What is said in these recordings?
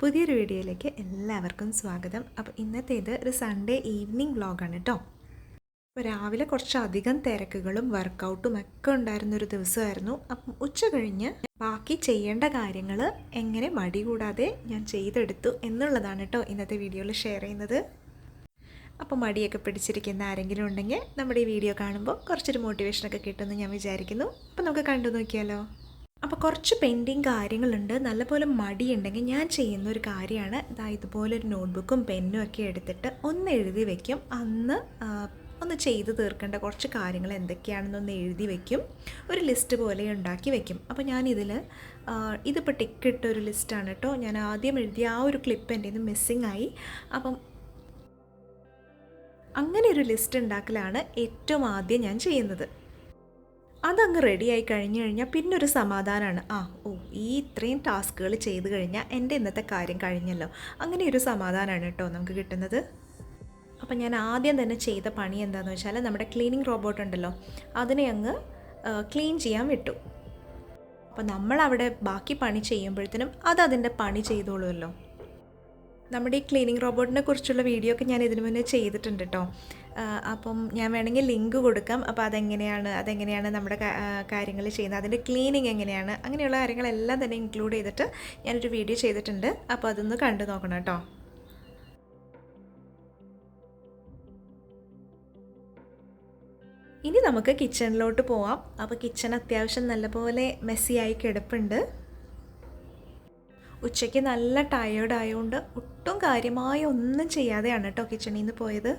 പുതിയൊരു വീഡിയോയിലേക്ക് എല്ലാവർക്കും സ്വാഗതം. അപ്പോൾ ഇന്നത്തേത് ഒരു സൺഡേ ഈവനിങ് വ്ളോഗാണ് കേട്ടോ. അപ്പോൾ രാവിലെ കുറച്ചധികം തിരക്കുകളും വർക്കൗട്ടും ഒക്കെ ഉണ്ടായിരുന്നൊരു ദിവസമായിരുന്നു. അപ്പം ഉച്ച കഴിഞ്ഞ് ബാക്കി ചെയ്യേണ്ട കാര്യങ്ങൾ എങ്ങനെ മടി കൂടാതെ ഞാൻ ചെയ്തെടുത്തു എന്നുള്ളതാണ് കേട്ടോ ഇന്നത്തെ വീഡിയോയിൽ ഷെയർ ചെയ്യുന്നത്. അപ്പോൾ മടിയൊക്കെ പിടിച്ചിരിക്കുന്ന ആരെങ്കിലും ഉണ്ടെങ്കിൽ നമ്മുടെ ഈ വീഡിയോ കാണുമ്പോൾ കുറച്ചൊരു മോട്ടിവേഷനൊക്കെ കിട്ടുമെന്ന് ഞാൻ വിചാരിക്കുന്നു. അപ്പോൾ നമുക്ക് കണ്ടു നോക്കിയാലോ. അപ്പോൾ കുറച്ച് പെൻഡിങ് കാര്യങ്ങളുണ്ട്. നല്ലപോലെ മടിയുണ്ടെങ്കിൽ ഞാൻ ചെയ്യുന്ന ഒരു കാര്യമാണ് ഇതുപോലൊരു നോട്ട്ബുക്കും പെന്നും ഒക്കെ എടുത്തിട്ട് ഒന്ന് എഴുതി വയ്ക്കും. അന്ന് ഒന്ന് ചെയ്ത് തീർക്കേണ്ട കുറച്ച് കാര്യങ്ങൾ എന്തൊക്കെയാണെന്നൊന്ന് എഴുതി വയ്ക്കും. ഒരു ലിസ്റ്റ് പോലെ ഉണ്ടാക്കി വയ്ക്കും. അപ്പോൾ ഞാനിതിൽ ഇതിപ്പോൾ ടിക്കിട്ടൊരു ലിസ്റ്റാണ് കേട്ടോ. ഞാൻ ആദ്യം എഴുതിയ ആ ഒരു ക്ലിപ്പ് എൻ്റെ ഇത് മിസ്സിങ് ആയി. അപ്പം അങ്ങനെ ഒരു ലിസ്റ്റ് ഉണ്ടാക്കലാണ് ഏറ്റവും ആദ്യം ഞാൻ ചെയ്യുന്നത്. അതങ്ങ് റെഡിയായി കഴിഞ്ഞ് കഴിഞ്ഞാൽ പിന്നെ ഒരു സമാധാനമാണ്. ഈ ഇത്രയും ടാസ്കുകൾ ചെയ്ത് കഴിഞ്ഞാൽ എൻ്റെ ഇന്നത്തെ കാര്യം കഴിഞ്ഞല്ലോ, അങ്ങനെ ഒരു സമാധാനമാണ് കേട്ടോ നമുക്ക് കിട്ടുന്നത്. അപ്പം ഞാൻ ആദ്യം തന്നെ ചെയ്ത പണി എന്താണെന്ന് വെച്ചാൽ നമ്മുടെ ക്ലീനിങ് റോബോട്ട് ഉണ്ടല്ലോ, അതിനെ അങ്ങ് ക്ലീൻ ചെയ്യാൻ വിട്ടു. അപ്പോൾ നമ്മളവിടെ ബാക്കി പണി ചെയ്യുമ്പോഴത്തേനും അതിൻ്റെ പണി ചെയ്തോളുമല്ലോ. നമ്മുടെ ഈ ക്ലീനിങ് റോബോട്ടിനെ കുറിച്ചുള്ള വീഡിയോ ഒക്കെ ഞാൻ ഇതിനു മുന്നേ ചെയ്തിട്ടുണ്ട് കേട്ടോ. അപ്പം ഞാൻ വേണമെങ്കിൽ ലിങ്ക് കൊടുക്കാം. അപ്പോൾ അതെങ്ങനെയാണ് നമ്മുടെ കാര്യങ്ങൾ ചെയ്യുന്നത്, അതിൻ്റെ ക്ലീനിങ് എങ്ങനെയാണ്, അങ്ങനെയുള്ള കാര്യങ്ങളെല്ലാം തന്നെ ഇൻക്ലൂഡ് ചെയ്തിട്ട് ഞാനൊരു വീഡിയോ ചെയ്തിട്ടുണ്ട്. അപ്പോൾ അതൊന്ന് കണ്ടു നോക്കണം കേട്ടോ. ഇനി നമുക്ക് കിച്ചണിലോട്ട് പോവാം. അപ്പോൾ കിച്ചൺ അത്യാവശ്യം നല്ലപോലെ മെസ്സിയായി കിടപ്പുണ്ട്. ഉച്ചയ്ക്ക് നല്ല ടയേർഡ് ആയതുകൊണ്ട് ഒട്ടും കാര്യമായ ഒന്നും ചെയ്യാതെയാണ് കേട്ടോ കിച്ചണിൽ നിന്ന് പോയത്.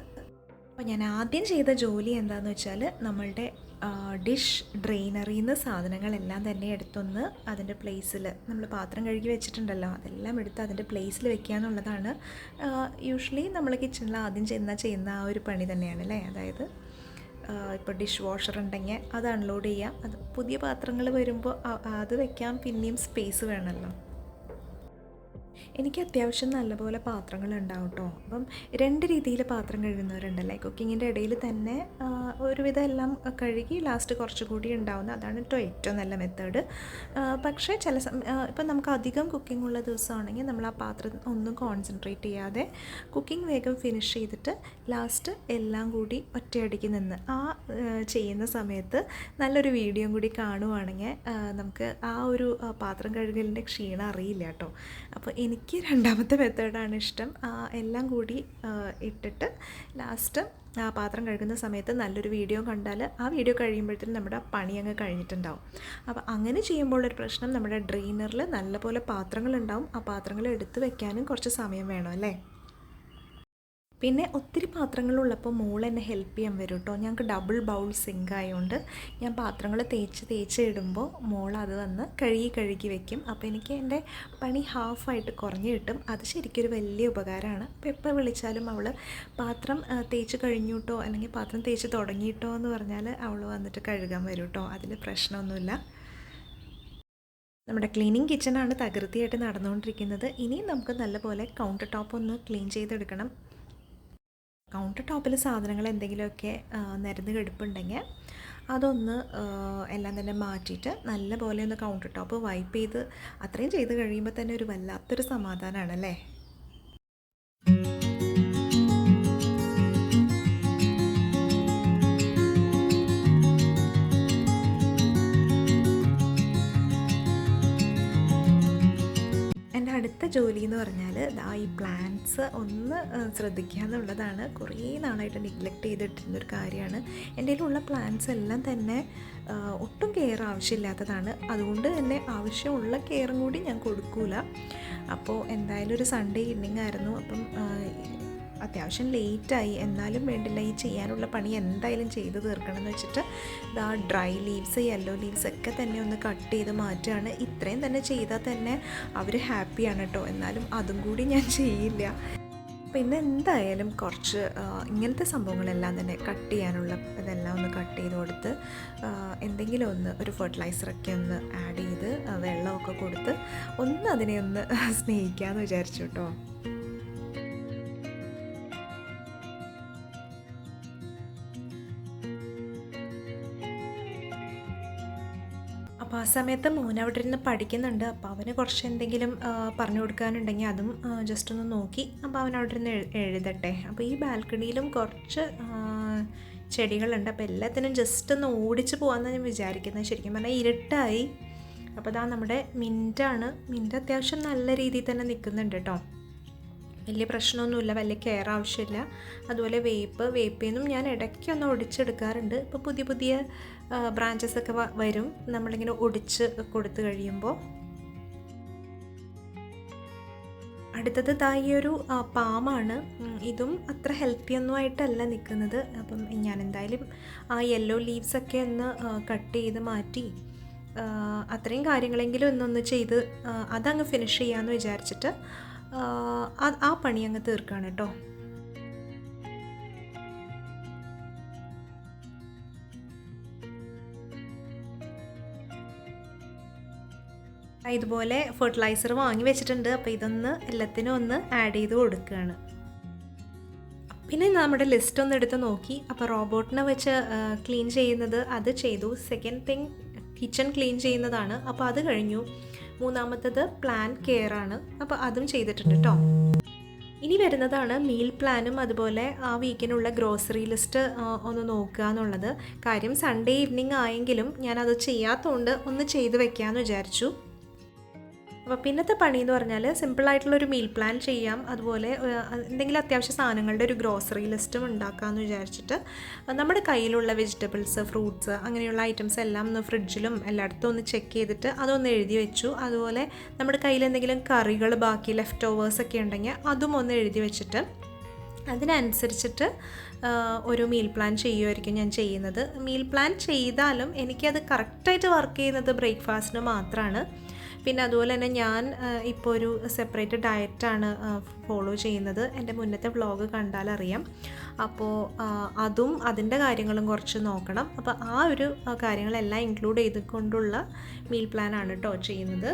അപ്പോൾ ഞാൻ ആദ്യം ചെയ്ത ജോലി എന്താണെന്ന് വെച്ചാൽ നമ്മളുടെ ഡിഷ് ഡ്രെയിനറിയിൽ നിന്ന് സാധനങ്ങളെല്ലാം തന്നെ എടുത്തൊന്ന് അതിൻ്റെ പ്ലേസിൽ, നമ്മൾ പാത്രം കഴുകി വെച്ചിട്ടുണ്ടല്ലോ, അതെല്ലാം എടുത്ത് അതിൻ്റെ പ്ലേസിൽ വെക്കുക എന്നുള്ളതാണ്. യൂഷ്വലി നമ്മൾ കിച്ചണിൽ ആദ്യം ചെയ്യുന്ന ആ ഒരു പണി തന്നെയാണ് അല്ലേ. അതായത് ഇപ്പോൾ ഡിഷ് വാഷർ ഉണ്ടെങ്കിൽ അത് അൺലോഡ് ചെയ്യാം. അത് പുതിയ പാത്രങ്ങൾ വരുമ്പോൾ അത് വെക്കാൻ പിന്നെയും സ്പേസ് വേണമല്ലോ. എനിക്ക് അത്യാവശ്യം നല്ലപോലെ പാത്രങ്ങൾ ഉണ്ടാവും കേട്ടോ. അപ്പം രണ്ട് രീതിയിൽ പാത്രം കഴുകുന്നവരുണ്ടല്ലേ. കുക്കിങ്ങിൻ്റെ ഇടയിൽ തന്നെ ഒരുവിധം എല്ലാം കഴുകി ലാസ്റ്റ് കുറച്ചുകൂടി ഉണ്ടാവുന്ന, അതാണ് കേട്ടോ ഏറ്റവും നല്ല മെത്തേഡ്. പക്ഷേ ഇപ്പം നമുക്ക് അധികം കുക്കിംഗ് ഉള്ള ദിവസമാണെങ്കിൽ നമ്മൾ ആ പാത്രം ഒന്നും കോൺസെൻട്രേറ്റ് ചെയ്യാതെ കുക്കിംഗ് വേഗം ഫിനിഷ് ചെയ്തിട്ട് ലാസ്റ്റ് എല്ലാം കൂടി ഒറ്റയടിക്ക് നിന്ന് ചെയ്യുന്ന സമയത്ത് നല്ലൊരു വീഡിയോ കൂടി കാണുവാണെങ്കിൽ നമുക്ക് ആ ഒരു പാത്രം കഴുകലിൻ്റെ ക്ഷീണം അറിയില്ല കേട്ടോ. അപ്പോൾ എനിക്ക് രണ്ടാമത്തെ മെത്തേഡാണ് ഇഷ്ടം. എല്ലാം കൂടി ഇട്ടിട്ട് ലാസ്റ്റ് ആ പാത്രം കഴുകുന്ന സമയത്ത് നല്ലൊരു വീഡിയോ കണ്ടാൽ ആ വീഡിയോ കഴിയുമ്പോഴത്തേനും നമ്മുടെ പണി അങ്ങ് കഴിഞ്ഞിട്ടുണ്ടാവും. അപ്പോൾ അങ്ങനെ ചെയ്യുമ്പോഴൊരു പ്രശ്നം, നമ്മുടെ ഡ്രെയിനറിൽ നല്ലപോലെ പാത്രങ്ങളുണ്ടാവും. ആ പാത്രങ്ങൾ എടുത്ത് വെക്കാനും കുറച്ച് സമയം വേണം അല്ലേ. പിന്നെ ഒത്തിരി പാത്രങ്ങളുള്ളപ്പോൾ മോൾ എന്നെ ഹെൽപ്പ് ചെയ്യാൻ വരും കേട്ടോ. ഞങ്ങൾക്ക് ഡബിൾ ബൗൾ സിങ്ക് ആയതുകൊണ്ട് ഞാൻ പാത്രങ്ങൾ തേച്ച് ഇടുമ്പോൾ മോൾ അത് വന്ന് കഴുകി വെക്കും. അപ്പോൾ എനിക്ക് എൻ്റെ പണി ഹാഫായിട്ട് കുറഞ്ഞ് കിട്ടും. അത് ശരിക്കൊരു വലിയ ഉപകാരമാണ്. അപ്പോൾ എപ്പോൾ വിളിച്ചാലും അവൾ പാത്രം തേച്ച് കഴിഞ്ഞു കേട്ടോ, അല്ലെങ്കിൽ പാത്രം തേച്ച് തുടങ്ങിയിട്ടോ എന്ന് പറഞ്ഞാൽ അവൾ വന്നിട്ട് കഴുകാൻ വരും കേട്ടോ. അതിൽ പ്രശ്നമൊന്നുമില്ല. നമ്മുടെ ക്ലീനിങ് കിച്ചണാണ് തകൃതിയായിട്ട് നടന്നുകൊണ്ടിരിക്കുന്നത്. ഇനി നമുക്ക് നല്ലപോലെ കൗണ്ടർ ടോപ്പ് ഒന്ന് ക്ലീൻ ചെയ്തെടുക്കണം. കൗണ്ടർ ടോപ്പിൽ സാധനങ്ങൾ എന്തെങ്കിലുമൊക്കെ നിരന്ന് കിടപ്പുണ്ടെങ്കിൽ അതൊന്ന് എല്ലാം തന്നെ മാറ്റിയിട്ട് നല്ലപോലെ ഒന്ന് കൗണ്ടർ ടോപ്പ് വൈപ്പ് ചെയ്ത് അത്രയും ചെയ്ത് കഴിയുമ്പോൾ തന്നെ ഒരു വല്ലാത്തൊരു സമാധാനമാണല്ലേ. അടുത്ത ജോലി എന്ന് പറഞ്ഞാൽ ഈ പ്ലാന്റ്സ് ഒന്ന് ശ്രദ്ധിക്കുക എന്നുള്ളതാണ്. കുറേ നാളായിട്ട് നെഗ്ലക്റ്റ് ചെയ്തിട്ടിരുന്നൊരു കാര്യമാണ്. എൻ്റെ കയ്യിലുള്ള പ്ലാന്റ്സ് എല്ലാം തന്നെ ഒട്ടും കെയർ ആവശ്യമില്ലാത്തതാണ്. അതുകൊണ്ട് തന്നെ ആവശ്യമുള്ള കെയറും കൂടി ഞാൻ കൊടുക്കൂല. അപ്പോൾ എന്തായാലും ഒരു സൺഡേ ഈവനിങ് ആയിരുന്നു. അപ്പം അത്യാവശ്യം ലേറ്റായി, എന്നാലും വേണ്ടില്ല, ഈ ചെയ്യാനുള്ള പണി എന്തായാലും ചെയ്ത് തീർക്കണം എന്ന് വെച്ചിട്ട് ഡ്രൈ ലീവ്സ്, യെല്ലോ ലീവ്സ് ഒക്കെ തന്നെ ഒന്ന് കട്ട് ചെയ്ത് മാറ്റുകയാണ്. ഇത്രയും തന്നെ ചെയ്താൽ തന്നെ അവർ ഹാപ്പിയാണ് കേട്ടോ. എന്നാലും അതും കൂടി ഞാൻ ചെയ്യില്ല. പിന്നെ എന്തായാലും കുറച്ച് ഇങ്ങനത്തെ സംഭവങ്ങളെല്ലാം തന്നെ കട്ട് ചെയ്യാനുള്ള ഇതെല്ലാം ഒന്ന് കട്ട് ചെയ്ത് കൊടുത്ത് എന്തെങ്കിലും ഒരു ഫെർട്ടിലൈസറൊക്കെ ഒന്ന് ആഡ് ചെയ്ത് വെള്ളമൊക്കെ കൊടുത്ത് അതിനെ ഒന്ന് സ്നേഹിക്കാമെന്ന് വിചാരിച്ചു കേട്ടോ. അപ്പോൾ ആ സമയത്ത് മോൻ അവിടെ ഇരുന്ന് പഠിക്കുന്നുണ്ട്. അപ്പോൾ അവന് കുറച്ച് എന്തെങ്കിലും പറഞ്ഞു കൊടുക്കാനുണ്ടെങ്കിൽ അതും ജസ്റ്റ് ഒന്ന് നോക്കി അപ്പോൾ അവൻ അവിടെ ഇരുന്ന് എഴുതട്ടെ. അപ്പോൾ ഈ ബാൽക്കണിയിലും കുറച്ച് ചെടികളുണ്ട്. അപ്പോൾ എല്ലാത്തിനും ജസ്റ്റ് ഒന്ന് ഓടിച്ച് പോകാമെന്നാണ് ഞാൻ വിചാരിക്കുന്നത്. ശരിക്കും പറഞ്ഞാൽ ഇരുട്ടായി. അപ്പോൾ അതാ നമ്മുടെ മിൻറ്റാണ്. മിൻറ്റ് അത്യാവശ്യം നല്ല രീതിയിൽ തന്നെ നിൽക്കുന്നുണ്ട് കേട്ടോ. വലിയ പ്രശ്നമൊന്നുമില്ല, വലിയ കെയർ ആവശ്യമില്ല. അതുപോലെ വേപ്പിൽ നിന്നും ഞാൻ ഇടയ്ക്കൊന്ന് ഒടിച്ചെടുക്കാറുണ്ട്. ഇപ്പോൾ പുതിയ ബ്രാഞ്ചസ് ഒക്കെ വരും നമ്മളിങ്ങനെ ഒടിച്ച് കൊടുത്തു കഴിയുമ്പോൾ. അടുത്തത് ഈ ഒരു പാമാണ്. ഇതും അത്ര ഹെൽത്തി ഒന്നും ആയിട്ടല്ല നിൽക്കുന്നത്. അപ്പം ഞാൻ എന്തായാലും ആ യെല്ലോ ലീവ്സൊക്കെ ഒന്ന് കട്ട് ചെയ്ത് മാറ്റി അത്രയും കാര്യങ്ങളെങ്കിലും ഒന്നൊന്ന് ചെയ്ത് അതങ്ങ് ഫിനിഷ് ചെയ്യാമെന്ന് വിചാരിച്ചിട്ട് ആ പണി അങ്ങ് തീർക്കുകയാണ് കേട്ടോ. ഇതുപോലെ ഫെർട്ടിലൈസർ വാങ്ങി വെച്ചിട്ടുണ്ട്. അപ്പോൾ ഇതൊന്ന് എല്ലാത്തിനും ഒന്ന് ആഡ് ചെയ്ത് കൊടുക്കുകയാണ്. പിന്നെ നമ്മുടെ ലിസ്റ്റ് ഒന്ന് എടുത്ത് നോക്കി. അപ്പോൾ റോബോട്ടിനെ വെച്ച് ക്ലീൻ ചെയ്യുന്നത് അത് ചെയ്തു. സെക്കൻഡ് തിങ് കിച്ചൺ ക്ലീൻ ചെയ്യുന്നതാണ്. അപ്പോൾ അത് കഴിഞ്ഞു. മൂന്നാമത്തത് പ്ലാൻ കെയർ ആണ്. അപ്പോൾ അതും ചെയ്തിട്ടുണ്ട് കേട്ടോ. ഇനി വരുന്നതാണ് മീൽ പ്ലാനും അതുപോലെ ആ വീക്കിനുള്ള ഗ്രോസറി ലിസ്റ്റ് ഒന്ന് നോക്കുക എന്നുള്ളത്. കാര്യം സൺഡേ ഈവനിങ് ആയെങ്കിലും ഞാനത് ചെയ്യാത്തതുകൊണ്ട് ഒന്ന് ചെയ്ത് വെക്കാമെന്ന് വിചാരിച്ചു. അപ്പോൾ പിന്നത്തെ പണി എന്ന് പറഞ്ഞാൽ സിമ്പിളായിട്ടുള്ളൊരു മീൽ പ്ലാൻ ചെയ്യാം. അതുപോലെ എന്തെങ്കിലും അത്യാവശ്യ സാധനങ്ങളുടെ ഒരു ഗ്രോസറി ലിസ്റ്റും ഉണ്ടാക്കാമെന്ന് വിചാരിച്ചിട്ട് നമ്മുടെ കയ്യിലുള്ള വെജിറ്റബിൾസ്, ഫ്രൂട്ട്സ് അങ്ങനെയുള്ള ഐറ്റംസ് എല്ലാം ഒന്ന് ഫ്രിഡ്ജിലും എല്ലായിടത്തും ഒന്ന് ചെക്ക് ചെയ്തിട്ട് അതൊന്ന് എഴുതി വെച്ചു. അതുപോലെ നമ്മുടെ കയ്യിൽ എന്തെങ്കിലും കറികൾ ബാക്കി ലെഫ്റ്റ് ഓവേഴ്സൊക്കെ ഉണ്ടെങ്കിൽ അതും ഒന്ന് എഴുതി വെച്ചിട്ട് അതിനനുസരിച്ചിട്ട് ഒരു മീൽ പ്ലാൻ ചെയ്യുമായിരിക്കും ഞാൻ ചെയ്യുന്നത്. മീൽ പ്ലാൻ ചെയ്താലും എനിക്കത് കറക്റ്റായിട്ട് വർക്ക് ചെയ്യുന്നത് ബ്രേക്ക്ഫാസ്റ്റിന് മാത്രമാണ്. പിന്നെ അതുപോലെ തന്നെ ഞാൻ ഇപ്പോൾ ഒരു സെപ്പറേറ്റ് ഡയറ്റാണ് ഫോളോ ചെയ്യുന്നത്. എൻ്റെ മുന്നത്തെ വ്ളോഗ് കണ്ടാലറിയാം. അപ്പോൾ അതും അതിൻ്റെ കാര്യങ്ങളും കുറച്ച് നോക്കണം. അപ്പോൾ ആ ഒരു കാര്യങ്ങളെല്ലാം ഇൻക്ലൂഡ് ചെയ്തുകൊണ്ടുള്ള മീൽ പ്ലാനാണ് കേട്ടോ ചെയ്യുന്നത്.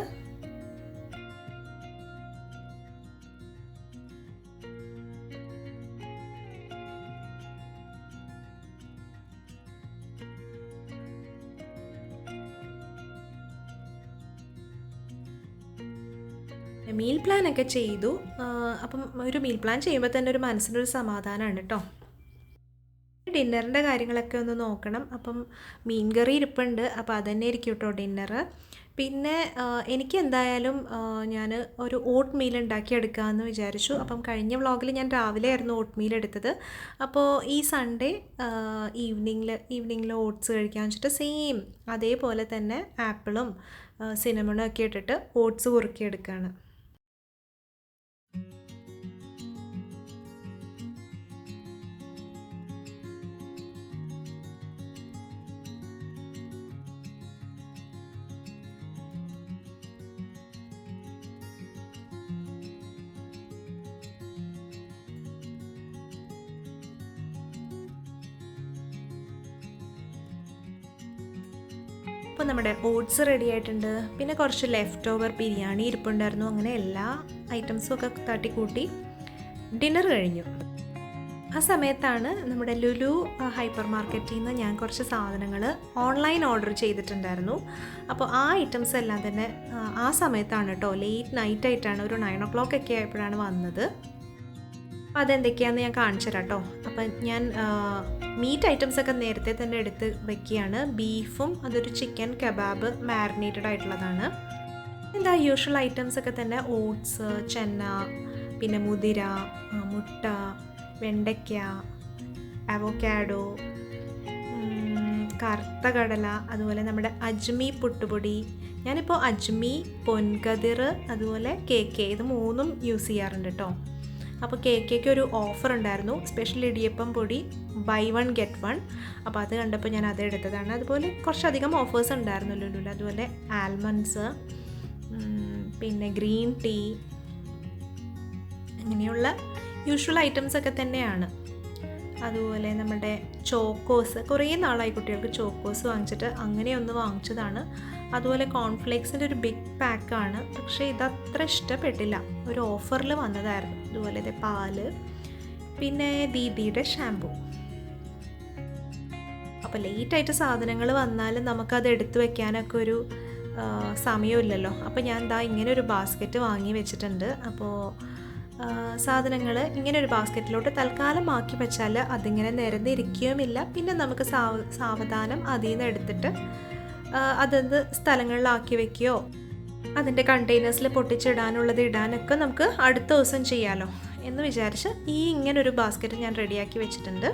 മീൽ പ്ലാനൊക്കെ ചെയ്തു. അപ്പം ഒരു മീൽ പ്ലാൻ ചെയ്യുമ്പോൾ തന്നെ ഒരു മനസ്സിനൊരു സമാധാനമാണ് കേട്ടോ. ഡിന്നറിൻ്റെ കാര്യങ്ങളൊക്കെ ഒന്ന് നോക്കണം. അപ്പം മീൻ കറി ഇരിപ്പുണ്ട്. അപ്പോൾ അതുതന്നെ ആയിരിക്കും കേട്ടോ ഡിന്നറ്. പിന്നെ എനിക്ക് എന്തായാലും ഞാൻ ഒരു ഓട്ട് മീൽ ഉണ്ടാക്കിയെടുക്കാമെന്ന് വിചാരിച്ചു. അപ്പം കഴിഞ്ഞ വ്ളോഗിൽ ഞാൻ രാവിലെ ആയിരുന്നു ഓട്ട് മീൽ എടുത്തത്. അപ്പോൾ ഈ സൺഡേ ഈവനിങ്ങിൽ ഓട്സ് കഴിക്കാമെന്ന് വെച്ചിട്ട് സെയിം അതേപോലെ തന്നെ ആപ്പിളും സിനമണും ഒക്കെ ഇട്ടിട്ട് ഓട്സ് കുറുക്കിയെടുക്കുകയാണ്. അപ്പോൾ നമ്മുടെ ഓട്സ് റെഡി ആയിട്ടുണ്ട്. പിന്നെ കുറച്ച് ലെഫ്റ്റ് ഓവർ ബിരിയാണി ഇരിപ്പുണ്ടായിരുന്നു. അങ്ങനെ എല്ലാ ഐറ്റംസും ഒക്കെ തട്ടിക്കൂട്ടി ഡിന്നർ കഴിഞ്ഞു. ആ സമയത്താണ് നമ്മുടെ ലുലു ഹൈപ്പർ മാർക്കറ്റിൽ നിന്ന് ഞാൻ കുറച്ച് സാധനങ്ങൾ ഓൺലൈൻ ഓർഡർ ചെയ്തിട്ടുണ്ടായിരുന്നു. അപ്പോൾ ആ ഐറ്റംസ് എല്ലാം തന്നെ ആ സമയത്താണ് കേട്ടോ, ലേറ്റ് നൈറ്റ് ആയിട്ടാണ്, ഒരു 9 o'clock ഒക്കെ ആയപ്പോഴാണ് വന്നത്. അപ്പോൾ അതെന്തൊക്കെയാണെന്ന് ഞാൻ കാണിച്ചു തരാം കേട്ടോ. അപ്പം ഞാൻ മീറ്റ് ഐറ്റംസൊക്കെ നേരത്തെ തന്നെ എടുത്ത് വയ്ക്കുകയാണ്. ബീഫും അതൊരു ചിക്കൻ കബാബ് മാരിനേറ്റഡ് ആയിട്ടുള്ളതാണ്. എന്താ യൂഷ്വൽ ഐറ്റംസൊക്കെ തന്നെ ഓട്സ്, ചെന്ന, പിന്നെ മുതിര, മുട്ട, വെണ്ടയ്ക്ക, അവോക്കാഡോ, കറുത്ത കടല, അതുപോലെ നമ്മുടെ അജ്മി പുട്ടുപൊടി. ഞാനിപ്പോൾ അജ്മി, പൊൻകതിർ, അതുപോലെ കേക്ക് ഇത് 3ഉം യൂസ് ചെയ്യാറുണ്ട് കേട്ടോ. അപ്പോൾ കേക്കൊക്കെ ഒരു ഓഫർ ഉണ്ടായിരുന്നു, സ്പെഷ്യൽ ഇടിയപ്പം പൊടി buy 1 get 1. അപ്പോൾ അത് കണ്ടപ്പോൾ ഞാൻ അത് എടുത്തതാണ്. അതുപോലെ കുറച്ചധികം ഓഫേഴ്സ് ഉണ്ടായിരുന്നു ലുലുവിൽ. അതുപോലെ ആൽമണ്ട്സ്, പിന്നെ ഗ്രീൻ ടീ, അങ്ങനെയുള്ള യൂഷ്വൽ ഐറ്റംസൊക്കെ തന്നെയാണ്. അതുപോലെ നമ്മുടെ ചോക്കോസ്, കുറേ നാളായി കുട്ടികൾക്ക് ചോക്കോസ് വാങ്ങിച്ചിട്ട് അങ്ങനെ ഒന്ന് വാങ്ങിച്ചതാണ്. അതുപോലെ കോൺഫ്ലേക്സിൻ്റെ ഒരു ബിഗ് പാക്കാണ്, പക്ഷേ ഇതത്ര ഇഷ്ടപ്പെട്ടില്ല, ഒരു ഓഫറിൽ വന്നതായിരുന്നു. അതുപോലെ ഇത് പാല്, പിന്നെ ദീദിയുടെ ഷാമ്പു. അപ്പോൾ ലേറ്റായിട്ട് സാധനങ്ങൾ വന്നാൽ നമുക്കത് എടുത്തു വെക്കാനൊക്കെ ഒരു സമയമില്ലല്ലോ. അപ്പോൾ ഞാൻ ദാ ഇങ്ങനെ ഒരു ബാസ്ക്കറ്റ് വാങ്ങി വെച്ചിട്ടുണ്ട്. അപ്പോൾ സാധനങ്ങൾ ഇങ്ങനെ ഒരു ബാസ്ക്കറ്റിലോട്ട് തൽക്കാലം ആക്കി വെച്ചാൽ അതിങ്ങനെ നിരന്നിരിക്കുകയുമില്ല. പിന്നെ നമുക്ക് സാവധാനം അതിൽ നിന്ന് എടുത്തിട്ട് അതത് സ്ഥലങ്ങളിലാക്കി വെക്കുകയോ അതിൻ്റെ കണ്ടെയ്നേഴ്സിൽ പൊട്ടിച്ചിടാനുള്ളത് ഇടാനൊക്കെ നമുക്ക് അടുത്ത ദിവസം ചെയ്യാമല്ലോ എന്ന് വിചാരിച്ച് ഇങ്ങനൊരു ബാസ്ക്കറ്റ് ഞാൻ റെഡിയാക്കി വെച്ചിട്ടുണ്ട്.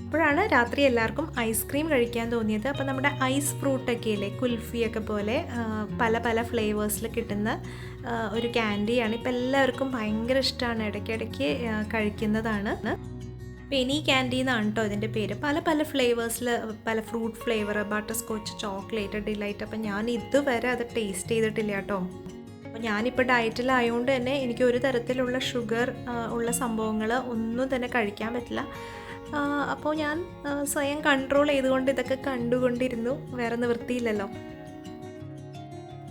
അപ്പോഴാണ് രാത്രി എല്ലാവർക്കും ഐസ്ക്രീം കഴിക്കാൻ തോന്നിയത്. അപ്പോൾ നമ്മുടെ ഐസ് ഫ്രൂട്ടൊക്കെ ഇല്ലേ, കുൽഫിയൊക്കെ പോലെ പല പല ഫ്ലേവേഴ്സിൽ കിട്ടുന്ന ഒരു ക്യാൻഡിയാണ്. ഇപ്പോൾ എല്ലാവർക്കും ഭയങ്കര ഇഷ്ടമാണ്, ഇടയ്ക്കിടയ്ക്ക് കഴിക്കുന്നതാണ്. പെനി ക്യാൻഡി എന്നാണ് കേട്ടോ ഇതിൻ്റെ പേര്. പല പല ഫ്ലേവേഴ്സിൽ, പല fruit flavour, butter scotch, chocolate, delight. അപ്പോൾ ഞാൻ ഇതുവരെ അത് ടേസ്റ്റ് ചെയ്തിട്ടില്ല കേട്ടോ. അപ്പോൾ ഞാനിപ്പോൾ ഡയറ്റിലായതുകൊണ്ട് തന്നെ എനിക്ക് ഒരു തരത്തിലുള്ള ഷുഗർ ഉള്ള സംഭവങ്ങൾ ഒന്നും തന്നെ കഴിക്കാൻ പറ്റില്ല. അപ്പോൾ ഞാൻ സ്വയം കൺട്രോൾ ചെയ്തുകൊണ്ട് ഇതൊക്കെ കണ്ടുകൊണ്ടിരുന്നു, വേറെ നിവൃത്തിയില്ലല്ലോ.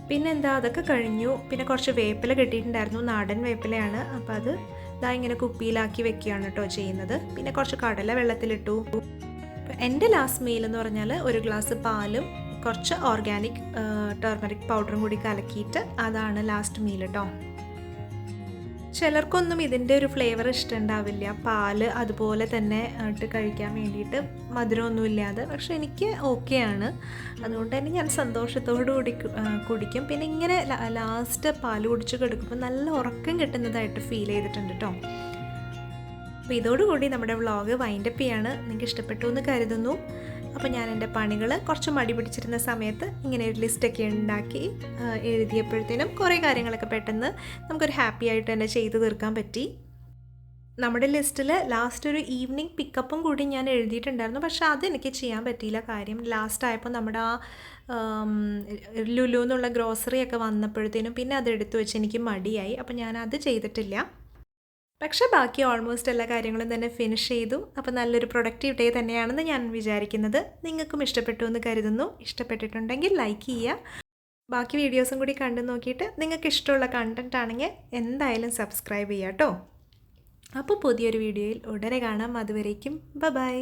പിന്നെന്താ, അതൊക്കെ കഴിഞ്ഞു. പിന്നെ കുറച്ച് വേപ്പില കിട്ടിയിട്ടുണ്ടായിരുന്നു, നാടൻ വേപ്പിലയാണ്. അപ്പോൾ അത് ഇങ്ങനെ കുപ്പിയിലാക്കി വെക്കുകയാണ് കേട്ടോ ചെയ്യുന്നത്. പിന്നെ കുറച്ച് കടല വെള്ളത്തിലിട്ടു. എൻ്റെ ലാസ്റ്റ് മീൽ എന്ന് പറഞ്ഞാൽ ഒരു ഗ്ലാസ് പാലും കുറച്ച് ഓർഗാനിക് ടർമറിക് പൗഡറും കൂടി കലക്കിയിട്ട് അതാണ് ലാസ്റ്റ് മീൽ കേട്ടോ. ചിലർക്കൊന്നും ഇതിൻ്റെ ഒരു ഫ്ലേവർ ഇഷ്ടമുണ്ടാവില്ല, പാല് അതുപോലെ തന്നെ ഇട്ട് കഴിക്കാൻ വേണ്ടിയിട്ട്, മധുരമൊന്നുമില്ലാതെ. പക്ഷെ എനിക്ക് ഓക്കെയാണ്, അതുകൊണ്ട് തന്നെ ഞാൻ സന്തോഷത്തോടു കൂടി കുടിക്കും. പിന്നെ ഇങ്ങനെ ലാസ്റ്റ് പാല് കുടിച്ച് കിടക്കുമ്പോൾ നല്ല ഉറക്കം കിട്ടുന്നതായിട്ട് ഫീൽ ചെയ്തിട്ടുണ്ട് കേട്ടോ. അപ്പോൾ ഇതോടുകൂടി നമ്മുടെ വ്ളോഗ് വൈൻഡപ്പ് ചെയ്യാണ്. നിങ്ങൾക്ക് ഇഷ്ടപ്പെട്ടു എന്ന് കരുതുന്നു. അപ്പോൾ ഞാൻ എൻ്റെ പണികൾ കുറച്ച് മടി പിടിച്ചിരുന്ന സമയത്ത് ഇങ്ങനെ ഒരു ലിസ്റ്റൊക്കെ ഉണ്ടാക്കി എഴുതിയപ്പോഴത്തേനും കുറേ കാര്യങ്ങളൊക്കെ പെട്ടെന്ന് നമുക്കൊരു ഹാപ്പി ആയിട്ട് തന്നെ ചെയ്തു തീർക്കാൻ പറ്റി. നമ്മുടെ ലിസ്റ്റിൽ ലാസ്റ്റ് ഒരു ഈവനിങ് പിക്കപ്പും കൂടി ഞാൻ എഴുതിയിട്ടുണ്ടായിരുന്നു. പക്ഷേ അതെനിക്ക് ചെയ്യാൻ പറ്റിയില്ല. കാര്യം ലാസ്റ്റ് ആയപ്പോൾ നമ്മുടെ ലുലു എന്നുള്ള ഗ്രോസറിയൊക്കെ വന്നപ്പോഴത്തേനും പിന്നെ അതെടുത്ത് വെച്ച് എനിക്ക് മടിയായി. അപ്പോൾ ഞാനത് ചെയ്തിട്ടില്ല. പക്ഷേ ബാക്കി ഓൾമോസ്റ്റ് എല്ലാ കാര്യങ്ങളും തന്നെ ഫിനിഷ് ചെയ്തു. അപ്പോൾ നല്ലൊരു പ്രൊഡക്റ്റീവ് ഡേ തന്നെയാണെന്ന് ഞാൻ വിചാരിക്കുന്നത്. നിങ്ങൾക്കും ഇഷ്ടപ്പെട്ടു എന്ന് കരുതുന്നു. ഇഷ്ടപ്പെട്ടിട്ടുണ്ടെങ്കിൽ ലൈക്ക് ചെയ്യുക. ബാക്കി വീഡിയോസും കൂടി കണ്ടു നോക്കിയിട്ട് നിങ്ങൾക്ക് ഇഷ്ടമുള്ള കണ്ടൻറ്റ് ആണെങ്കിൽ എന്തായാലും സബ്സ്ക്രൈബ് ചെയ്യുക കേട്ടോ. അപ്പോൾ പുതിയൊരു വീഡിയോയിൽ ഉടനെ കാണാം. അതുവരേക്കും ബൈ.